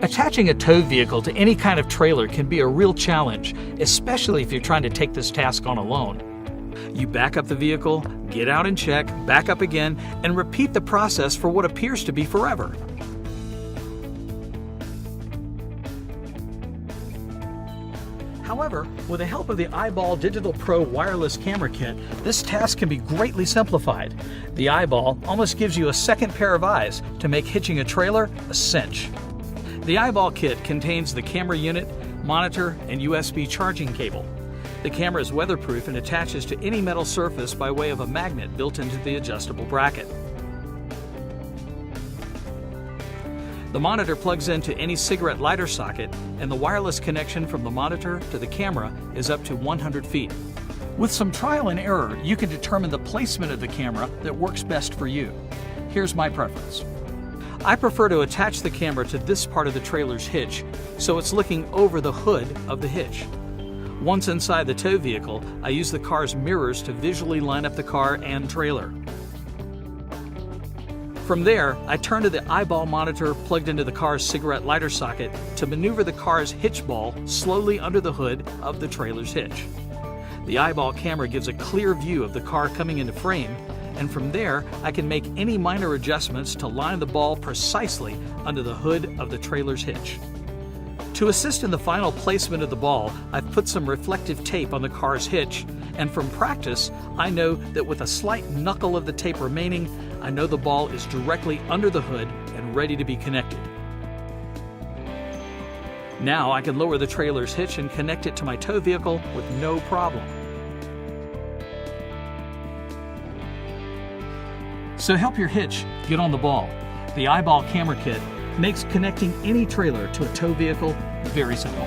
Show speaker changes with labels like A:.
A: Attaching a tow vehicle to any kind of trailer can be a real challenge, especially if you're trying to take this task on alone. You back up the vehicle, get out and check, back up again, and repeat the process for what appears to be forever. However, with the help of the iBall Digital Pro wireless camera kit, this task can be greatly simplified. The iBall almost gives you a second pair of eyes to make hitching a trailer a cinch. The iBall kit contains the camera unit, monitor, and USB charging cable. The camera is weatherproof and attaches to any metal surface by way of a magnet built into the adjustable bracket. The monitor plugs into any cigarette lighter socket, and the wireless connection from the monitor to the camera is up to 100 feet. With some trial and error, you can determine the placement of the camera that works best for you. Here's my preference. I prefer to attach the camera to this part of the trailer's hitch, so it's looking over the hood of the hitch. Once inside the tow vehicle, I use the car's mirrors to visually line up the car and trailer. From there, I turn to the iBall monitor plugged into the car's cigarette lighter socket to maneuver the car's hitch ball slowly under the hood of the trailer's hitch. The iBall camera gives a clear view of the car coming into frame, and from there I can make any minor adjustments to line the ball precisely under the hood of the trailer's hitch. To assist in the final placement of the ball, I've put some reflective tape on the car's hitch, and from practice, I know that with a slight knuckle of the tape remaining, I know the ball is directly under the hood and ready to be connected. Now I can lower the trailer's hitch and connect it to my tow vehicle with no problem. So help your hitch get on the ball. The iBall camera kit makes connecting any trailer to a tow vehicle very simple.